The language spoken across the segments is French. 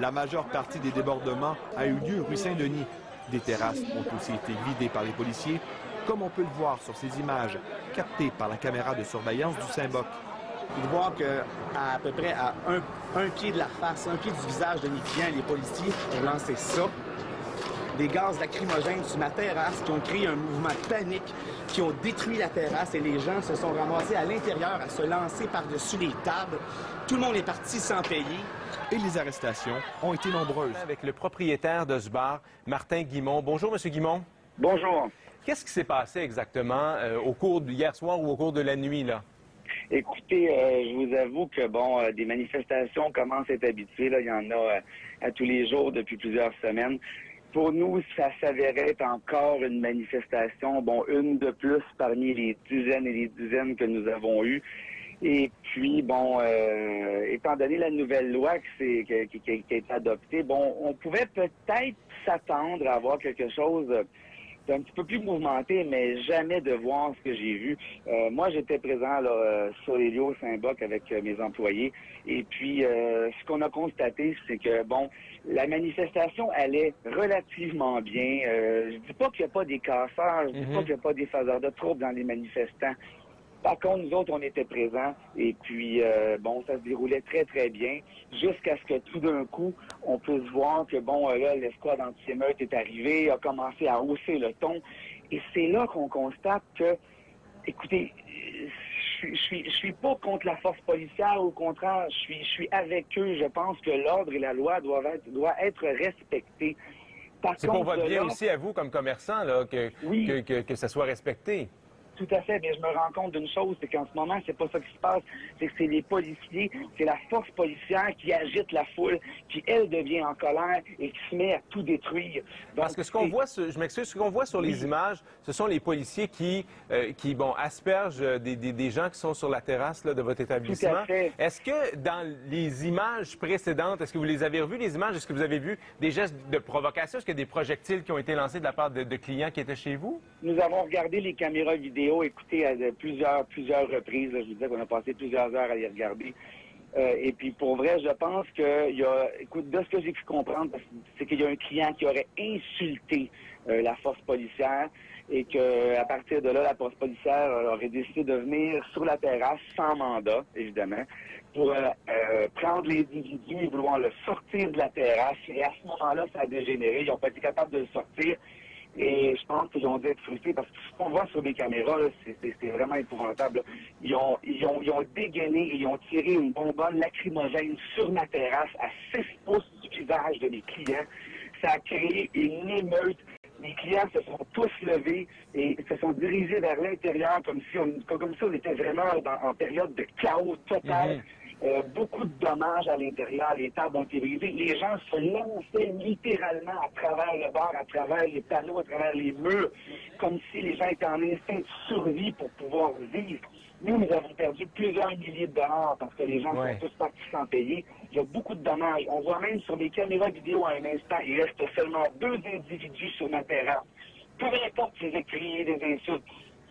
La majeure partie des débordements a eu lieu rue Saint-Denis. Des terrasses ont aussi été vidées par les policiers, comme on peut le voir sur ces images captées par la caméra de surveillance du Saint-Boc. Vous pouvez voir qu'à peu près à un pied de la face, un pied du visage de mes clients, les policiers ont lancé ça. Des gaz lacrymogènes sur ma terrasse qui ont créé un mouvement de panique, qui ont détruit la terrasse et les gens se sont ramassés à l'intérieur à se lancer par-dessus les tables. Tout le monde est parti sans payer. Et les arrestations ont été nombreuses. Avec le propriétaire de ce bar, Martin Guimond. Bonjour, M. Guimond. Bonjour. Qu'est-ce qui s'est passé exactement au cours d'hier soir ou au cours de la nuit, là? Écoutez, je vous avoue que, des manifestations commencent à être habituées. Là. Il y en a à tous les jours depuis plusieurs semaines. Pour nous, ça s'avérait être encore une manifestation, une de plus parmi les dizaines et les dizaines que nous avons eues. Et puis, étant donné la nouvelle loi qui a été adoptée, on pouvait peut-être s'attendre à avoir quelque chose d'un petit peu plus mouvementé, mais jamais de voir ce que j'ai vu. Moi, j'étais présent là, sur les lieux au Saint-Boc avec mes employés. Et puis, ce qu'on a constaté, c'est que, la manifestation allait relativement bien. Je dis pas qu'il n'y a pas des casseurs, je dis pas qu'il n'y a pas des faiseurs de troubles dans les manifestants. Par contre, nous autres, on était présents et puis, ça se déroulait très, très bien jusqu'à ce que tout d'un coup, on puisse voir que, là, l'escouade anti-émeute est arrivée, a commencé à hausser le ton. Et c'est là qu'on constate que, écoutez, je suis pas contre la force policière, au contraire, je suis avec eux. Je pense que l'ordre et la loi doivent être respectés. C'est pour votre bien aussi à vous, comme commerçant, là, que ça soit respecté. Tout à fait, mais je me rends compte d'une chose, c'est qu'en ce moment, c'est pas ça qui se passe. C'est que c'est les policiers, c'est la force policière qui agite la foule, qui, elle, devient en colère et qui se met à tout détruire. Donc, parce que ce qu'on voit, je m'excuse, ce qu'on voit sur les images, ce sont les policiers qui aspergent des gens qui sont sur la terrasse là, de votre établissement. Tout à fait. Est-ce que dans les images précédentes, est-ce que vous les avez revues, les images? Est-ce que vous avez vu des gestes de provocation? Est-ce qu'il y a des projectiles qui ont été lancés de la part de clients qui étaient chez vous? Nous avons regardé les caméras vidéo, écoutez, à plusieurs reprises. Là, je vous disais qu'on a passé plusieurs heures à les regarder. Et puis, pour vrai, je pense qu'il y a... Écoute, de ce que j'ai pu comprendre, c'est qu'il y a un client qui aurait insulté la force policière et qu'à partir de là, la force policière aurait décidé de venir sur la terrasse sans mandat, évidemment, pour prendre l'individu et vouloir le sortir de la terrasse. Et à ce moment-là, ça a dégénéré. Ils n'ont pas été capables de le sortir. Et je pense qu'ils ont dû être frustrés parce que ce qu'on voit sur les caméras, c'est vraiment épouvantable. Ils ont dégainé et ils ont tiré une bonbonne lacrymogène sur ma terrasse à 6 pouces du visage de mes clients. Ça a créé une émeute. Les clients se sont tous levés et se sont dirigés vers l'intérieur comme si on était vraiment en période de chaos total. Beaucoup de dommages à l'intérieur, les tables ont été brisées. Les gens se lançaient littéralement à travers le bar, à travers les panneaux, à travers les murs, comme si les gens étaient en instinct de survie pour pouvoir vivre. Nous avons perdu plusieurs milliers de dollars parce que les gens sont tous partis sans payer. Il y a beaucoup de dommages. On voit même sur les caméras vidéo à un instant, il reste seulement 2 individus sur ma terrasse. Peu importe s'ils ont crié des insultes.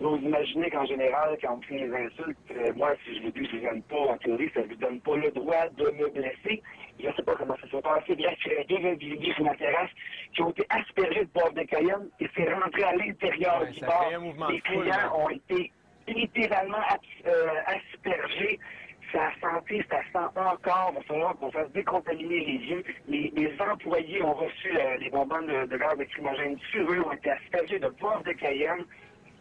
Vous imaginez qu'en général, quand on crie les insultes, moi, si je vous dis que je ne donne pas, en théorie, ça ne lui donne pas le droit de me blesser. Je ne sais pas comment ça s'est passé. Bien, il y a 2 individus sur ma terrasse qui ont été aspergés de poivre de Cayenne et c'est rentré à l'intérieur du bar. Les clients ont été littéralement aspergés. Ça sent encore. Il va falloir qu'on fasse décontaminer les lieux. Les employés ont reçu les bonbonnes de gaz lacrymogène sur eux, ont été aspergés de poivre de Cayenne.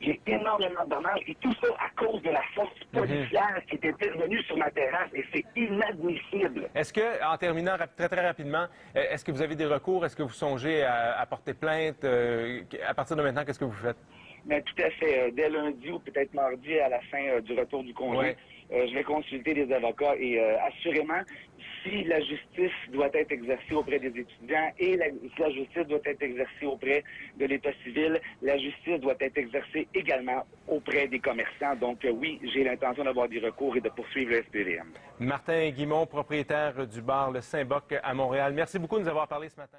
Il y a énormément de dommages et tout ça à cause de la force policière qui est intervenue sur ma terrasse et c'est inadmissible. Est-ce que, en terminant très rapidement, est-ce que vous avez des recours? Est-ce que vous songez à porter plainte? À partir de maintenant, qu'est-ce que vous faites? Mais tout à fait. Dès lundi ou peut-être mardi à la fin du retour du congé, je vais consulter les avocats et assurément, si la justice doit être exercée auprès des étudiants et si la justice doit être exercée auprès de l'État civil, la justice doit être exercée également auprès des commerçants. Donc oui, j'ai l'intention d'avoir des recours et de poursuivre le SPVM. Martin Guimond, propriétaire du bar Le Saint-Boc à Montréal. Merci beaucoup de nous avoir parlé ce matin.